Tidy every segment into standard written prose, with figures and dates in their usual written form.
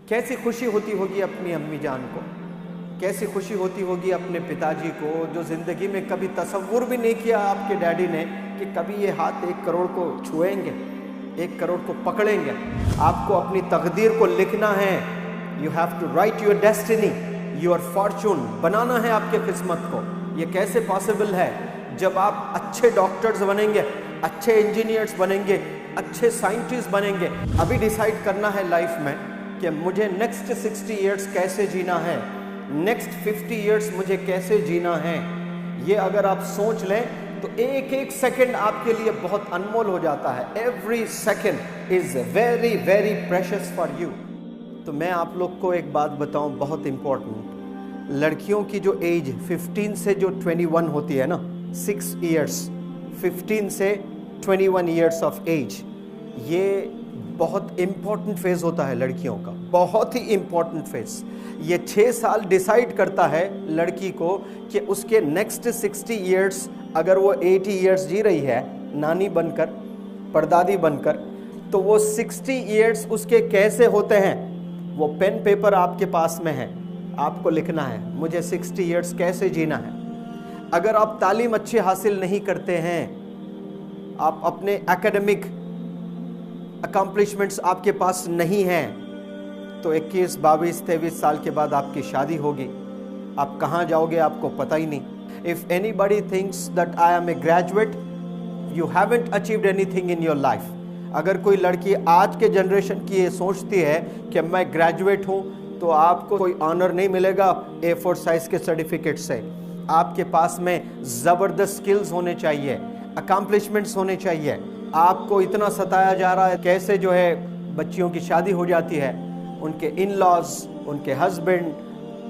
कैसी खुशी होती होगी अपनी अम्मी जान को, कैसी खुशी होती होगी अपने पिताजी को, जो ज़िंदगी में कभी तसव्वुर भी नहीं किया आपके डैडी ने कि कभी ये हाथ 1 करोड़ को छुएंगे, 1 करोड़ को पकड़ेंगे। आपको अपनी तकदीर को लिखना है। You have to write your destiny, your fortune, बनाना है आपके किस्मत को। ये कैसे पॉसिबल है? जब आप अच्छे डॉक्टर्स बनेंगे, अच्छे इंजीनियर्स बनेंगे, अच्छे साइंटिस्ट बनेंगे। अभी डिसाइड करना है लाइफ में कि मुझे नेक्स्ट 60 इयर्स कैसे जीना है, नेक्स्ट 50 इयर्स मुझे कैसे जीना है। ये अगर आप सोच लें तो एक एक सेकंड आपके लिए बहुत अनमोल हो जाता है। Every second is very very precious for you. तो मैं आप लोग को एक बात बताऊं, बहुत इंपॉर्टेंट। लड़कियों की जो एज 15 से जो 21 होती है ना, 6 इयर्स, 15 से 21 इयर्स ऑफ एज, ये बहुत इम्पॉर्टेंट फेज होता है लड़कियों का, बहुत ही इम्पॉर्टेंट फेज। ये 6 साल डिसाइड करता है लड़की को कि उसके नेक्स्ट 60 इयर्स, अगर वो 80 इयर्स जी रही है नानी बनकर, परदादी बनकर, तो वो 60 इयर्स उसके कैसे होते हैं। वो पेन पेपर आपके पास में है, आपको लिखना है मुझे 60 इयर्स कैसे जीना है। अगर आप तालीम अच्छी हासिल नहीं करते हैं, आप अपने एकेडमिक अकम्पलिशमेंट्स आपके पास नहीं हैं, तो 21, 22, 23 साल के बाद आपकी शादी होगी। आप कहाँ जाओगे आपको पता ही नहीं। If anybody thinks that I am a graduate, you haven't achieved anything in your life. अगर कोई लड़की आज के जनरेशन की ये सोचती है कि मैं ग्रेजुएट हूँ, तो आपको कोई ऑनर नहीं मिलेगा A4 साइज के सर्टिफिकेट से। आपके पास में ज़बरदस्त स्किल्स होने चाहिए, अकम्पलिशमेंट्स होने चाहिए। आपको इतना सताया जा रहा है, कैसे जो है बच्चियों की शादी हो जाती है, उनके इन लॉज, उनके husband,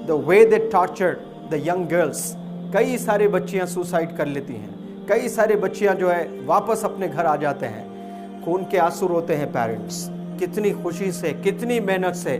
the way they torture the young girls. कई सारी बच्चियां सुसाइड कर लेती हैं, कई सारी बच्चियां जो है वापस अपने घर आ जाते हैं। खून के आंसू रोते हैं पेरेंट्स। कितनी खुशी से, कितनी मेहनत से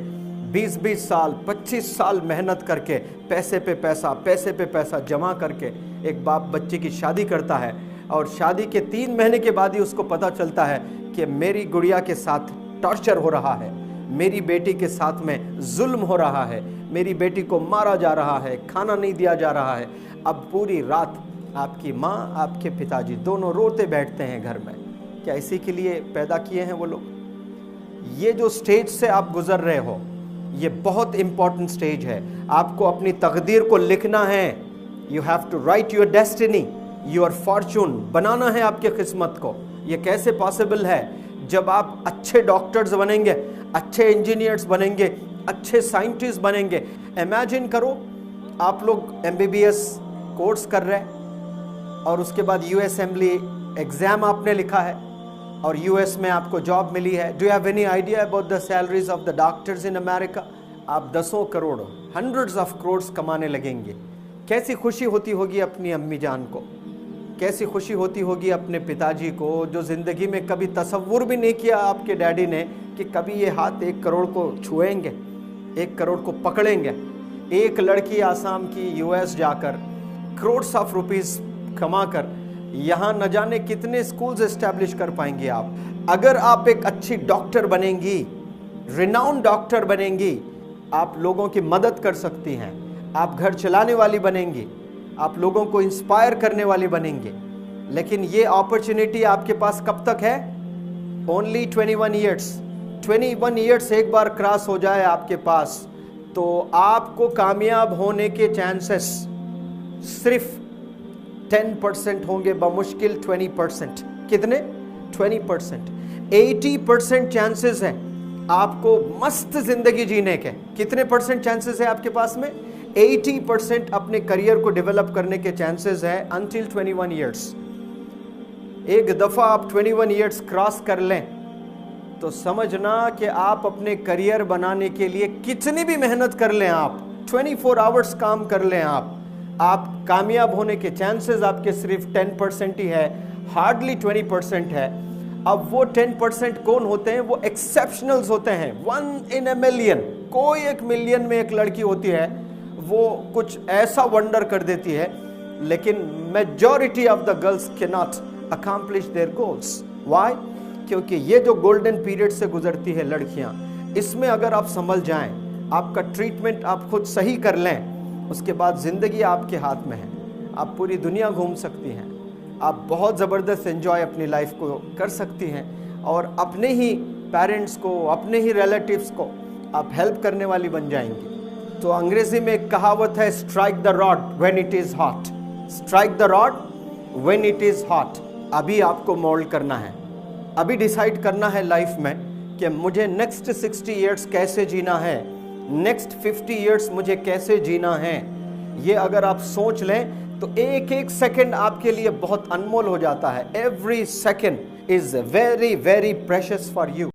20-20 साल, 25 साल मेहनत करके, पैसे पे पैसा, पैसे पे पैसा जमा करके एक बाप बच्चे की शादी करता है, और शादी के 3 महीने के बाद ही उसको पता चलता है कि मेरी गुड़िया के साथ टॉर्चर हो रहा है, मेरी बेटी के साथ में जुल्म हो रहा है, मेरी बेटी को मारा जा रहा है, खाना नहीं दिया जा रहा है। अब पूरी रात आपकी माँ, आपके पिताजी दोनों रोते बैठते हैं घर में। क्या इसी के लिए पैदा किए हैं वो लोग? ये जो स्टेज से आप गुजर रहे हो, ये बहुत इंपॉर्टेंट स्टेज है। आपको अपनी तकदीर को लिखना है। You have to write your destiny, your fortune, बनाना है आपके किस्मत को। ये कैसे पॉसिबल है? जब आप अच्छे डॉक्टर्स बनेंगे, अच्छे इंजीनियर्स बनेंगे, अच्छे साइंटिस्ट बनेंगे। इमेजिन करो आप लोग MBBS कोर्स कर रहे हैं और उसके बाद US असेंबली एग्जाम आपने लिखा है और US में आपको जॉब मिली है। Do you have any idea about the salaries of the doctors in America? आप 10 करोड़, हंड्रेड्स ऑफ करोड़ कमाने लगेंगे। कैसी खुशी होती होगी अपनी अम्मी जान को, कैसी खुशी होती होगी अपने पिताजी को, जो ज़िंदगी में कभी तसव्वुर भी नहीं किया आपके डैडी ने कि कभी ये हाथ 1 करोड़ को छुएंगे, 1 करोड़ को पकड़ेंगे। एक लड़की आसाम की US जाकर करोड़्स ऑफ रुपीस कमाकर यहाँ न जाने कितने स्कूल्स एस्टैब्लिश कर पाएंगे आप। अगर आप एक अच्छी डॉक्टर बनेंगी, रिनाउंड डॉक्टर बनेंगी, आप लोगों की मदद कर सकती हैं, आप घर चलाने वाली बनेंगी, आप लोगों को इंस्पायर करने वाली बनेंगे। लेकिन ये अपॉर्चुनिटी आपके पास कब तक है? Only 21 years. 21 ईयर्स एक बार क्रॉस हो जाए आपके पास, तो आपको कामयाब होने के चांसेस सिर्फ 10% होंगे, बमुश्किल 20%। कितने? 20%। 80% चांसेस है आपको मस्त जिंदगी जीने के। कितने परसेंट चांसेस है आपके पास में? 80% अपने करियर को डेवलप करने के चांसेस है अंटिल 21 ईयर्स। एक दफा आप 21 ईयर्स क्रॉस कर लें तो समझना कि आप अपने करियर बनाने के लिए कितनी भी मेहनत कर लें, आप 24 आवर्स काम कर लें, आप कामयाब होने के चांसेस आपके सिर्फ 10% ही है, हार्डली 20% है। अब वो 10% कौन होते हैं? वो एक्सेप्शनल्स होते हैं, 1 in a million। कोई 1 मिलियन में एक लड़की होती है, वो कुछ ऐसा वंडर कर देती है, लेकिन majority of the girls can not accomplish their goals. Why? क्योंकि ये जो गोल्डन पीरियड से गुजरती है लड़कियां, इसमें अगर आप संभल जाएं, आपका ट्रीटमेंट आप खुद सही कर लें, उसके बाद ज़िंदगी आपके हाथ में है। आप पूरी दुनिया घूम सकती हैं, आप बहुत ज़बरदस्त एंजॉय अपनी लाइफ को कर सकती हैं और अपने ही पेरेंट्स को, अपने ही रिलेटिव्स को आप हेल्प करने वाली बन जाएंगी। तो अंग्रेजी में एक कहावत है, strike the rod when it is hot. Strike the rod when it is hot. अभी आपको मोल्ड करना है, अभी डिसाइड करना है लाइफ में कि मुझे नेक्स्ट 60 इयर्स कैसे जीना है, नेक्स्ट 50 इयर्स मुझे कैसे जीना है। ये अगर आप सोच लें तो एक एक सेकंड आपके लिए बहुत अनमोल हो जाता है। Every second is very very precious for you.